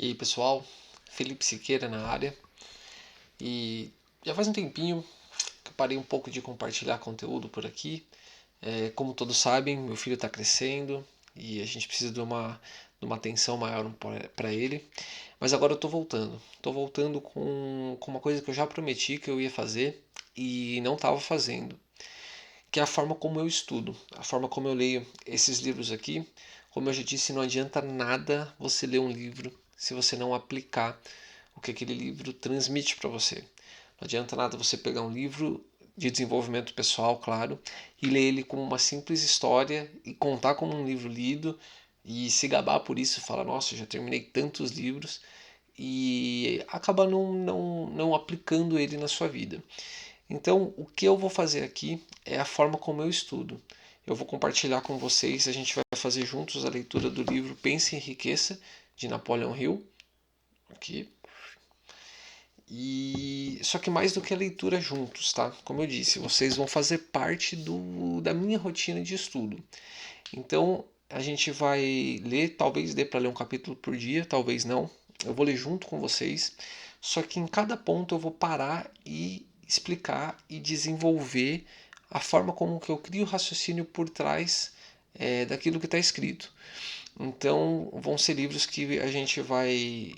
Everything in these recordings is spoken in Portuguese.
E aí pessoal, Felipe Siqueira na área. E já faz um tempinho que eu parei um pouco de compartilhar conteúdo por aqui. Como todos sabem, meu filho está crescendo e a gente precisa de uma atenção maior para ele. Mas agora eu estou voltando. Estou voltando com uma coisa que eu já prometi que eu ia fazer e não estava fazendo. Que é a forma como eu estudo, a forma como eu leio esses livros aqui. Como eu já disse, não adianta nada você ler um livro se você não aplicar o que aquele livro transmite para você. Não adianta nada você pegar um livro de desenvolvimento pessoal, claro, e ler ele como uma simples história e contar como um livro lido e se gabar por isso, falar, nossa, já terminei tantos livros e acabar não aplicando ele na sua vida. Então, o que eu vou fazer aqui é a forma como eu estudo. Eu vou compartilhar com vocês, a gente vai fazer juntos a leitura do livro Pense e Enriqueça, de Napoleon Hill. Aqui. E só que mais do que a leitura juntos, tá? Como eu disse, vocês vão fazer parte da minha rotina de estudo. Então, a gente vai ler, talvez dê para ler um capítulo por dia, talvez não. Eu vou ler junto com vocês. Só que em cada ponto eu vou parar e explicar e desenvolver a forma como que eu crio o raciocínio por trás daquilo que está escrito. Então, vão ser livros que a gente vai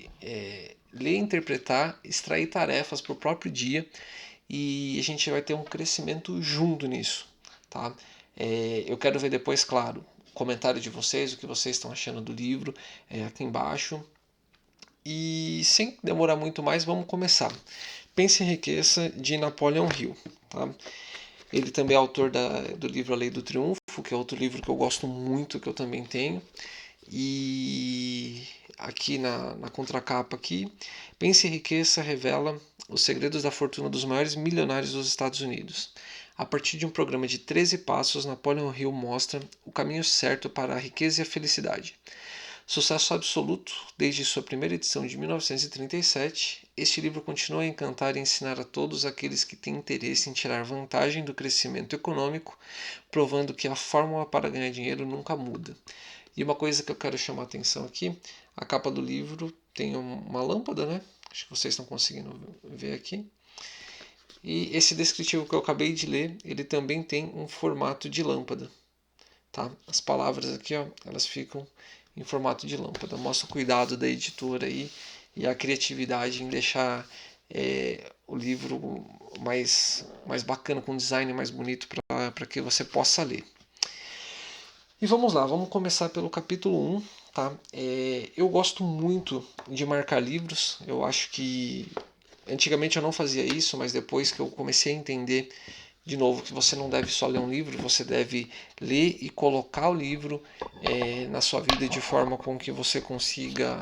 ler, interpretar, extrair tarefas para o próprio dia e a gente vai ter um crescimento junto nisso. Tá? Eu quero ver depois, claro, o comentário de vocês, o que vocês estão achando do livro aqui embaixo. E sem demorar muito mais, vamos começar. Pense em Riqueza, de Napoleon Hill. Tá? Ele também é autor do livro A Lei do Triunfo, que é outro livro que eu gosto muito, que eu também tenho. E aqui na contracapa aqui, Pense em Riqueza revela os segredos da fortuna dos maiores milionários dos Estados Unidos. A partir de um programa de 13 passos, Napoleon Hill mostra o caminho certo para a riqueza e a felicidade. Sucesso absoluto desde sua primeira edição de 1937, este livro continua a encantar e ensinar a todos aqueles que têm interesse em tirar vantagem do crescimento econômico, provando que a fórmula para ganhar dinheiro nunca muda. E uma coisa que eu quero chamar a atenção aqui, a capa do livro tem uma lâmpada, né? Acho que vocês estão conseguindo ver aqui. E esse descritivo que eu acabei de ler, ele também tem um formato de lâmpada. Tá? As palavras aqui, ó, elas ficam em formato de lâmpada. Mostra o cuidado da editora aí e a criatividade em deixar o livro mais bacana, com um design mais bonito para que você possa ler. E vamos lá, vamos começar pelo capítulo 1. Tá? Eu gosto muito de marcar livros. Eu acho que antigamente eu não fazia isso, mas depois que eu comecei a entender de novo que você não deve só ler um livro, você deve ler e colocar o livro na sua vida de forma com que você consiga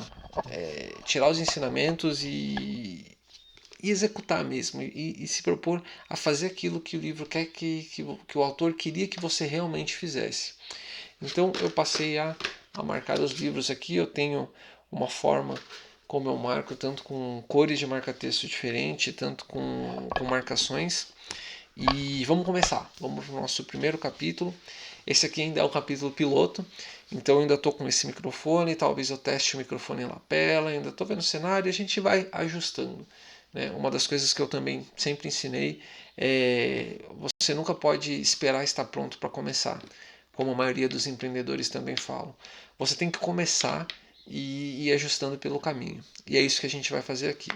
tirar os ensinamentos e executar mesmo, e se propor a fazer aquilo que o livro quer que o autor queria que você realmente fizesse. Então eu passei a marcar os livros aqui. Eu tenho uma forma como eu marco, tanto com cores de marca-texto diferente, tanto com marcações. E vamos começar. Vamos para o nosso primeiro capítulo. Esse aqui ainda é o capítulo piloto, então eu ainda estou com esse microfone. Talvez eu teste o microfone em lapela, ainda estou vendo o cenário e a gente vai ajustando. Né? Uma das coisas que eu também sempre ensinei é você nunca pode esperar estar pronto para começar, como a maioria dos empreendedores também falam. Você tem que começar e ir ajustando pelo caminho. E é isso que a gente vai fazer aqui.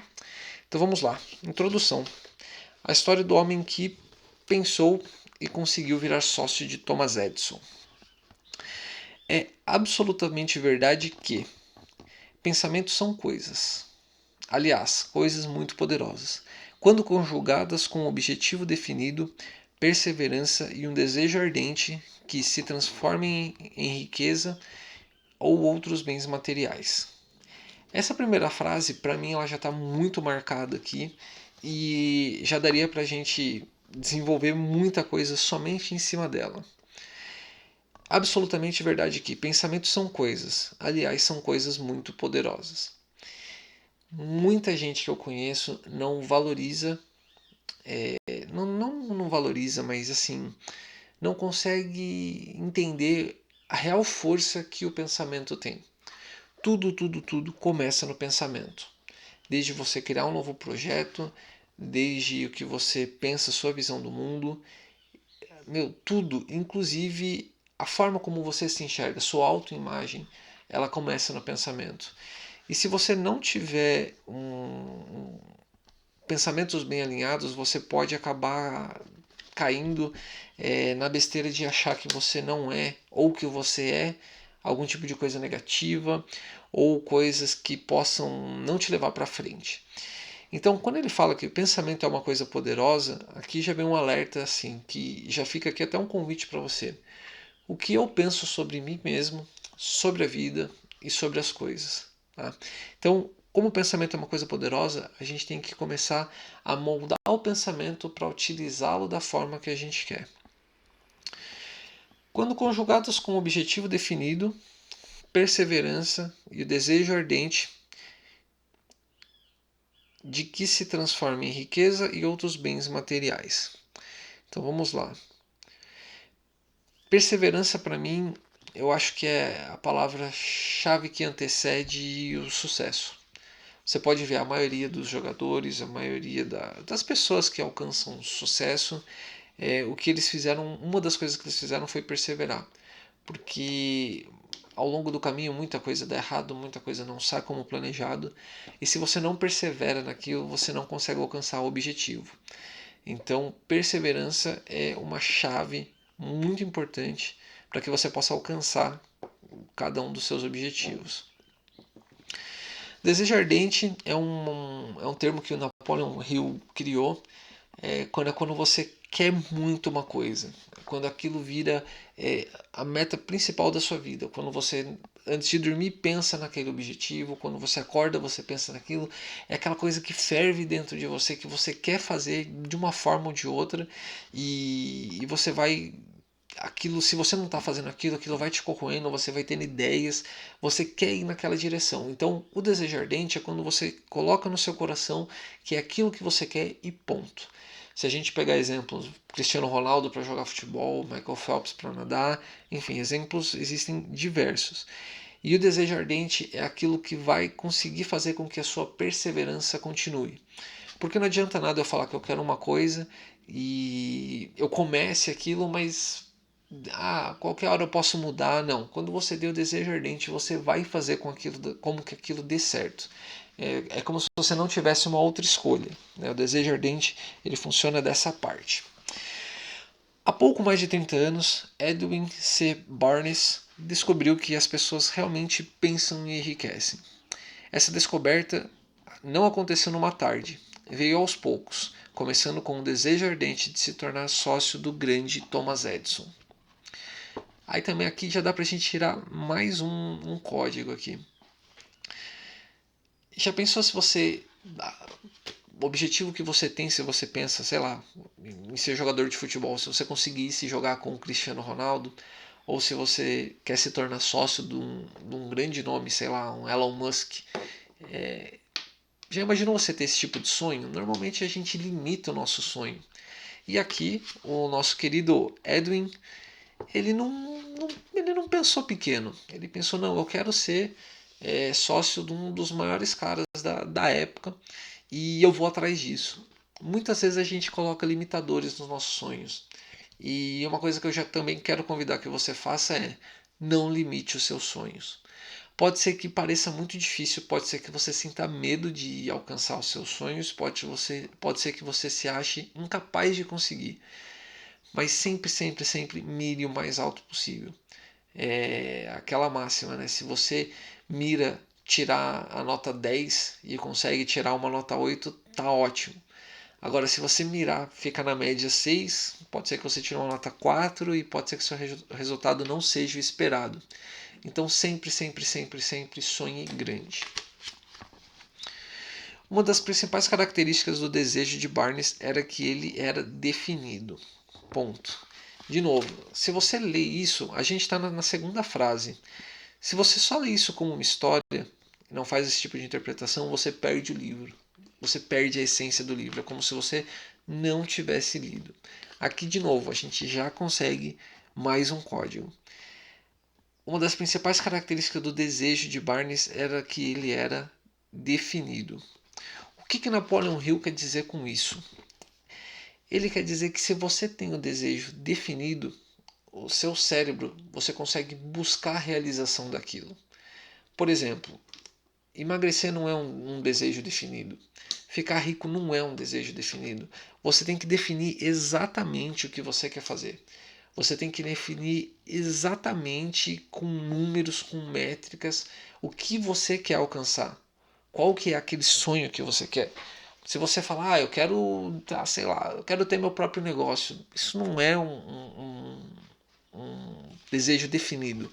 Então vamos lá. Introdução. A história do homem que pensou e conseguiu virar sócio de Thomas Edison. É absolutamente verdade que pensamentos são coisas. Aliás, coisas muito poderosas. Quando conjugadas com um objetivo definido, perseverança e um desejo ardente que se transformem em riqueza ou outros bens materiais. Essa primeira frase, para mim, ela já está muito marcada aqui e já daria para a gente desenvolver muita coisa somente em cima dela. Absolutamente verdade que pensamentos são coisas, aliás, são coisas muito poderosas. Muita gente que eu conheço não valoriza, não valoriza, mas assim, não consegue entender a real força que o pensamento tem. tudo começa no pensamento. Desde você criar um novo projeto, desde o que você pensa, sua visão do mundo, tudo, inclusive a forma como você se enxerga, sua autoimagem, ela começa no pensamento. E se você não tiver pensamentos bem alinhados, você pode acabar caindo na besteira de achar que você não é, ou que você é algum tipo de coisa negativa, ou coisas que possam não te levar para frente. Então, quando ele fala que o pensamento é uma coisa poderosa, aqui já vem um alerta assim, que já fica aqui até um convite para você. O que eu penso sobre mim mesmo, sobre a vida e sobre as coisas. Tá? Então, como o pensamento é uma coisa poderosa, a gente tem que começar a moldar o pensamento para utilizá-lo da forma que a gente quer. Quando conjugados com um objetivo definido, perseverança e o desejo ardente de que se transforme em riqueza e outros bens materiais. Então vamos lá. Perseverança para mim, eu acho que é a palavra-chave que antecede o sucesso. Você pode ver a maioria dos jogadores, a maioria das pessoas que alcançam sucesso, o que eles fizeram, uma das coisas que eles fizeram foi perseverar. Porque ao longo do caminho muita coisa dá errado, muita coisa não sai como planejado, e se você não persevera naquilo, você não consegue alcançar o objetivo. Então, perseverança é uma chave muito importante para que você possa alcançar cada um dos seus objetivos. Desejo ardente é um termo que o Napoleon Hill criou quando você quer muito uma coisa, quando aquilo vira a meta principal da sua vida, quando você antes de dormir pensa naquele objetivo, quando você acorda você pensa naquilo, é aquela coisa que ferve dentro de você, que você quer fazer de uma forma ou de outra e você vai aquilo, se você não está fazendo aquilo, aquilo vai te corroendo, você vai tendo ideias, você quer ir naquela direção. Então, o desejo ardente é quando você coloca no seu coração que é aquilo que você quer e ponto. Se a gente pegar exemplos, Cristiano Ronaldo para jogar futebol, Michael Phelps para nadar, enfim, exemplos existem diversos. E o desejo ardente é aquilo que vai conseguir fazer com que a sua perseverança continue. Porque não adianta nada eu falar que eu quero uma coisa e eu comece aquilo, mas qualquer hora eu posso mudar. Não, quando você deu o desejo ardente, você vai fazer como que aquilo dê certo. É como se você não tivesse uma outra escolha. Né? O desejo ardente ele funciona dessa parte. Há pouco mais de 30 anos, Edwin C. Barnes descobriu que as pessoas realmente pensam e enriquecem. Essa descoberta não aconteceu numa tarde, veio aos poucos, começando com o desejo ardente de se tornar sócio do grande Thomas Edison. Aí também aqui já dá para a gente tirar mais um código aqui. Já pensou se você... O objetivo que você tem, se você pensa, sei lá, em ser jogador de futebol, se você conseguisse jogar com o Cristiano Ronaldo, ou se você quer se tornar sócio de um grande nome, sei lá, um Elon Musk. Já imaginou você ter esse tipo de sonho? Normalmente a gente limita o nosso sonho. E aqui, o nosso querido Edwin, ele não pensou pequeno. Ele pensou, não, eu quero ser sócio de um dos maiores caras da época e eu vou atrás disso. Muitas vezes a gente coloca limitadores nos nossos sonhos. E uma coisa que eu já também quero convidar que você faça é não limite os seus sonhos. Pode ser que pareça muito difícil, pode ser que você sinta medo de alcançar os seus sonhos, pode ser que você se ache incapaz de conseguir. Mas sempre, sempre, sempre mire o mais alto possível. É aquela máxima, né? Se você mira tirar a nota 10 e consegue tirar uma nota 8, tá ótimo. Agora, se você mirar, fica na média 6, pode ser que você tire uma nota 4 e pode ser que seu resultado não seja o esperado. Então, sempre, sempre, sempre, sempre sonhe grande. Uma das principais características do desejo de Barnes era que ele era definido. Ponto. De novo, se você lê isso, a gente está na segunda frase. Se você só lê isso como uma história, não faz esse tipo de interpretação, você perde o livro. Você perde a essência do livro. É como se você não tivesse lido. Aqui, de novo, a gente já consegue mais um código. Uma das principais características do desejo de Barnes era que ele era definido. O que Napoleon Hill quer dizer com isso? Ele quer dizer que se você tem o desejo definido, o seu cérebro, você consegue buscar a realização daquilo. Por exemplo, emagrecer não é um desejo definido. Ficar rico não é um desejo definido. Você tem que definir exatamente o que você quer fazer. Você tem que definir exatamente com números, com métricas, o que você quer alcançar. Qual que é aquele sonho que você quer? Se você falar, eu quero, sei lá, eu quero ter meu próprio negócio, isso não é um desejo definido.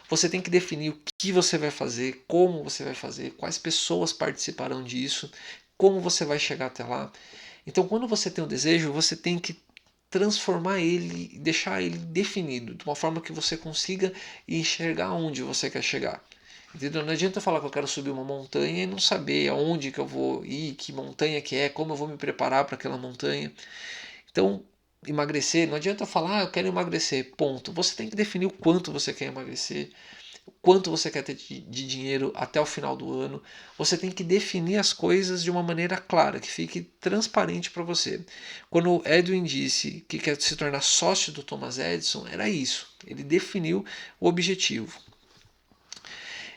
Você tem que definir o que você vai fazer, como você vai fazer, quais pessoas participarão disso, como você vai chegar até lá. Então, quando você tem um desejo, você tem que transformar ele, deixar ele definido, de uma forma que você consiga enxergar onde você quer chegar. Entendeu? Não adianta falar que eu quero subir uma montanha e não saber aonde que eu vou ir, que montanha que é, como eu vou me preparar para aquela montanha. Então, emagrecer, não adianta falar, eu quero emagrecer, ponto. Você tem que definir o quanto você quer emagrecer, o quanto você quer ter de dinheiro até o final do ano. Você tem que definir as coisas de uma maneira clara, que fique transparente para você. Quando o Edwin disse que quer se tornar sócio do Thomas Edison, era isso. Ele definiu o objetivo.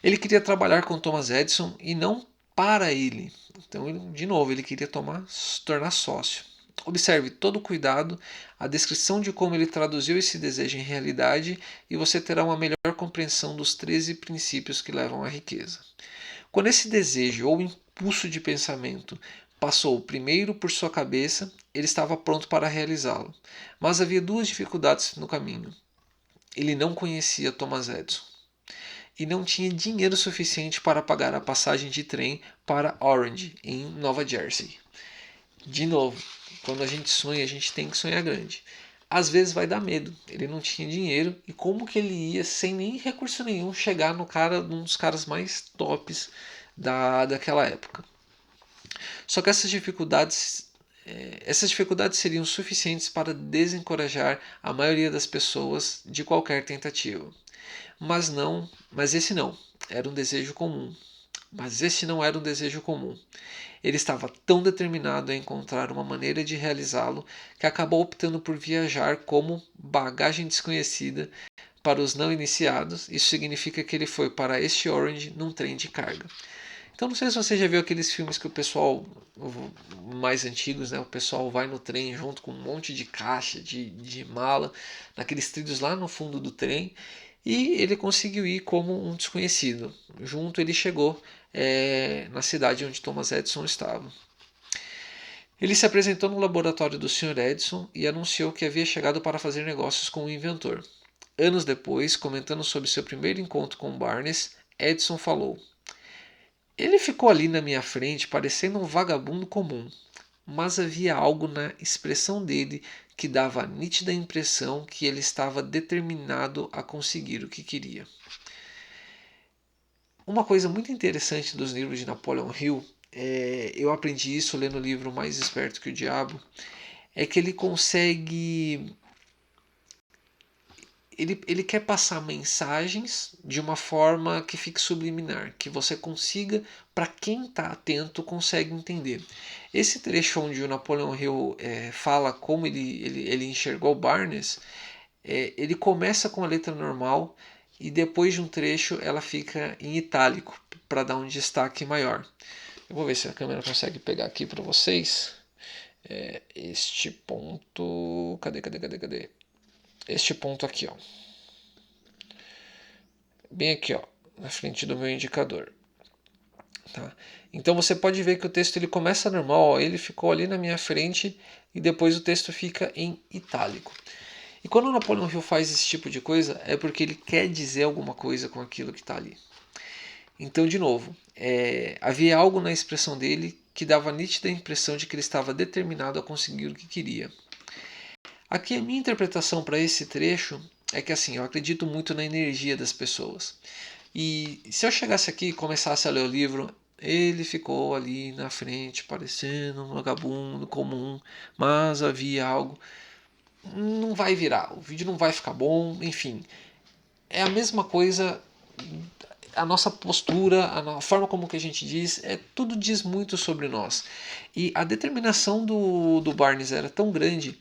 Ele queria trabalhar com Thomas Edison e não para ele. Então, de novo, ele queria se tornar sócio. Observe todo o cuidado, a descrição de como ele traduziu esse desejo em realidade e você terá uma melhor compreensão dos 13 princípios que levam à riqueza. Quando esse desejo ou impulso de pensamento passou primeiro por sua cabeça, ele estava pronto para realizá-lo. Mas havia duas dificuldades no caminho. Ele não conhecia Thomas Edison e não tinha dinheiro suficiente para pagar a passagem de trem para Orange, em Nova Jersey. De novo, quando a gente sonha, a gente tem que sonhar grande. Às vezes vai dar medo. Ele não tinha dinheiro e como que ele ia, sem nem recurso nenhum, chegar num dos caras mais tops daquela época. Só que essas dificuldades seriam suficientes para desencorajar a maioria das pessoas de qualquer tentativa. Mas esse não, era um desejo comum. Mas esse não era um desejo comum. Ele estava tão determinado a encontrar uma maneira de realizá-lo que acabou optando por viajar como bagagem desconhecida para os não iniciados. Isso significa que ele foi para este Orange num trem de carga. Então não sei se você já viu aqueles filmes que o pessoal, mais antigos, né? O pessoal vai no trem junto com um monte de caixa, de mala, naqueles trilhos lá no fundo do trem. E ele conseguiu ir como um desconhecido. Junto ele chegou na cidade onde Thomas Edison estava. Ele se apresentou no laboratório do Sr. Edison e anunciou que havia chegado para fazer negócios com o inventor. Anos depois, comentando sobre seu primeiro encontro com Barnes, Edison falou: ele ficou ali na minha frente parecendo um vagabundo comum, mas havia algo na expressão dele que dava a nítida impressão que ele estava determinado a conseguir o que queria. Uma coisa muito interessante dos livros de Napoleon Hill, eu aprendi isso lendo o livro Mais Esperto que o Diabo, é que ele consegue. Ele quer passar mensagens de uma forma que fique subliminar, que você consiga, para quem está atento, consegue entender. Esse trecho onde o Napoleon Hill fala como ele enxergou Barnes, ele começa com a letra normal e depois de um trecho ela fica em itálico para dar um destaque maior. Eu vou ver se a câmera consegue pegar aqui para vocês. Este ponto. Cadê? Este ponto aqui, ó. Bem aqui, ó, na frente do meu indicador. Tá? Então você pode ver que o texto ele começa normal, ó, ele ficou ali na minha frente e depois o texto fica em itálico. E quando o Napoleon Hill faz esse tipo de coisa, é porque ele quer dizer alguma coisa com aquilo que está ali. Então, de novo, havia algo na expressão dele que dava a nítida impressão de que ele estava determinado a conseguir o que queria. Aqui a minha interpretação para esse trecho é que assim, eu acredito muito na energia das pessoas. E se eu chegasse aqui e começasse a ler o livro, ele ficou ali na frente, parecendo um vagabundo comum, mas havia algo. Não vai virar, o vídeo não vai ficar bom, enfim. é a mesma coisa, a nossa postura, a forma como que a gente diz, tudo diz muito sobre nós. E a determinação do Barnes era tão grande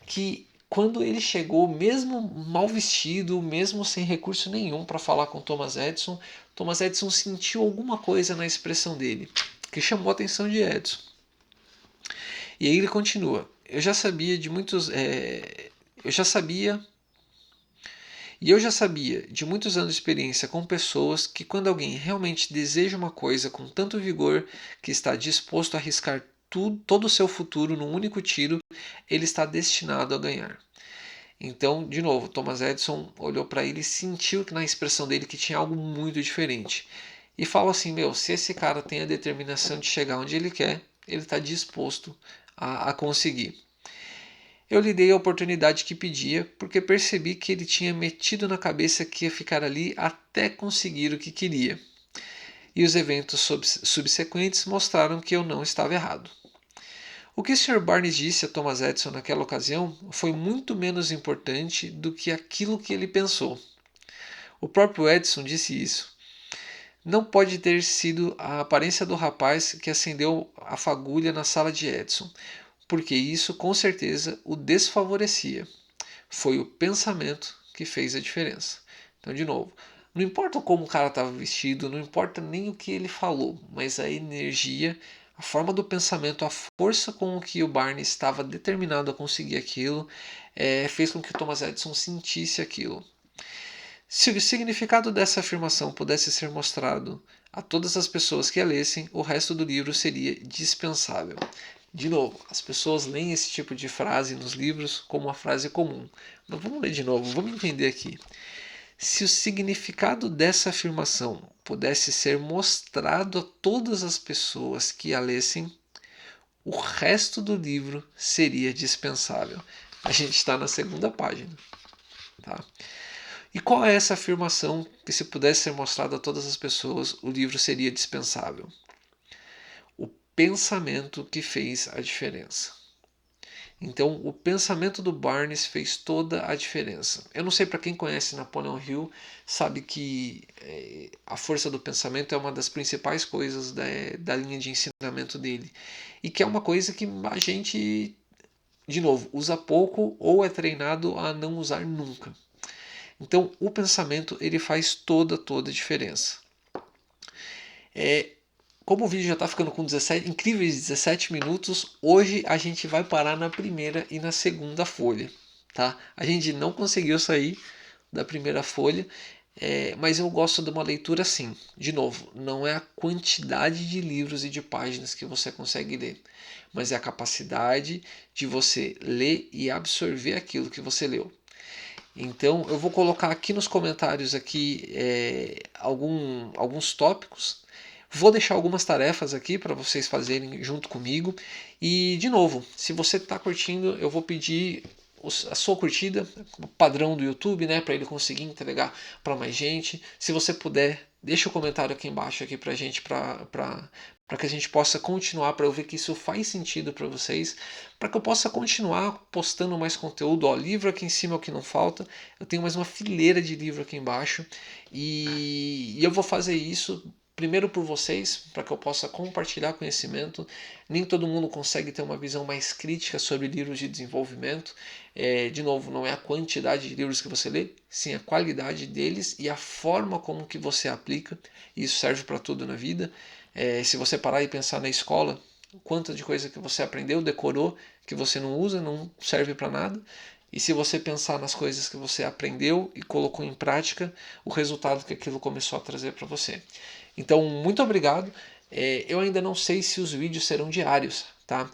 que quando ele chegou, mesmo mal vestido, mesmo sem recurso nenhum para falar com Thomas Edison sentiu alguma coisa na expressão dele que chamou a atenção de Edison. E aí ele continua: eu já sabia de muitos, eu já sabia e eu já sabia de muitos anos de experiência com pessoas que quando alguém realmente deseja uma coisa com tanto vigor que está disposto a arriscar tudo, todo o seu futuro num único tiro, ele está destinado a ganhar. Então, de novo, Thomas Edison olhou para ele e sentiu que na expressão dele que tinha algo muito diferente. E falou assim, se esse cara tem a determinação de chegar onde ele quer, ele está disposto a conseguir. Eu lhe dei a oportunidade que pedia, porque percebi que ele tinha metido na cabeça que ia ficar ali até conseguir o que queria. E os eventos subsequentes mostraram que eu não estava errado. O que o Sr. Barnes disse a Thomas Edison naquela ocasião foi muito menos importante do que aquilo que ele pensou. O próprio Edison disse isso. Não pode ter sido a aparência do rapaz que acendeu a fagulha na sala de Edison, porque isso com certeza o desfavorecia. Foi o pensamento que fez a diferença. Então, de novo, não importa como o cara estava vestido, não importa nem o que ele falou, mas a energia, a forma do pensamento, a força com que o Barney estava determinado a conseguir aquilo, fez com que o Thomas Edison sentisse aquilo. Se o significado dessa afirmação pudesse ser mostrado a todas as pessoas que a lessem, o resto do livro seria dispensável. De novo, as pessoas leem esse tipo de frase nos livros como uma frase comum. Mas vamos ler de novo, vamos entender aqui. Se o significado dessa afirmação pudesse ser mostrado a todas as pessoas que a lessem, o resto do livro seria dispensável. A gente está na segunda página. Tá? E qual é essa afirmação que, se pudesse ser mostrada a todas as pessoas, o livro seria dispensável? O pensamento que fez a diferença. Então, o pensamento do Barnes fez toda a diferença. Eu não sei, para quem conhece Napoleon Hill, sabe que a força do pensamento é uma das principais coisas da linha de ensinamento dele. E que é uma coisa que a gente, de novo, usa pouco ou é treinado a não usar nunca. Então, o pensamento ele faz toda a diferença. Como o vídeo já está ficando com incríveis 17 minutos, hoje a gente vai parar na primeira e na segunda folha. Tá? A gente não conseguiu sair da primeira folha, mas eu gosto de uma leitura assim. De novo, não é a quantidade de livros e de páginas que você consegue ler, mas é a capacidade de você ler e absorver aquilo que você leu. Então eu vou colocar aqui nos comentários aqui alguns tópicos. Vou deixar algumas tarefas aqui para vocês fazerem junto comigo. E de novo, se você está curtindo, eu vou pedir a sua curtida, o padrão do YouTube, né, para ele conseguir entregar para mais gente. Se você puder, deixa o comentário aqui embaixo aqui para a gente, para que a gente possa continuar, para eu ver que isso faz sentido para vocês, para que eu possa continuar postando mais conteúdo. Ó, livro aqui em cima é o que não falta. Eu tenho mais uma fileira de livro aqui embaixo e eu vou fazer isso primeiro por vocês, para que eu possa compartilhar conhecimento. Nem todo mundo consegue ter uma visão mais crítica sobre livros de desenvolvimento. De novo, não é a quantidade de livros que você lê, sim a qualidade deles e a forma como que você aplica. Isso serve para tudo na vida. Se você parar e pensar na escola, quanta de coisa que você aprendeu, decorou, que você não usa, não serve para nada. E se você pensar nas coisas que você aprendeu e colocou em prática, o resultado que aquilo começou a trazer para você. Então, muito obrigado. Eu ainda não sei se os vídeos serão diários, tá?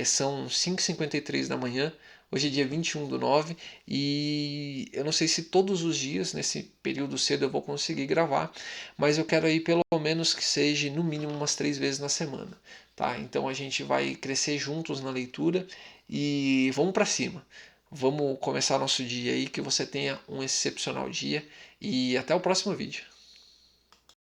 São 5h53 da manhã, hoje é dia 21/9, e eu não sei se todos os dias, nesse período cedo, eu vou conseguir gravar, mas eu quero aí pelo menos que seja no mínimo umas 3 vezes na semana, tá? Então a gente vai crescer juntos na leitura e vamos para cima. Vamos começar nosso dia aí, que você tenha um excepcional dia e até o próximo vídeo.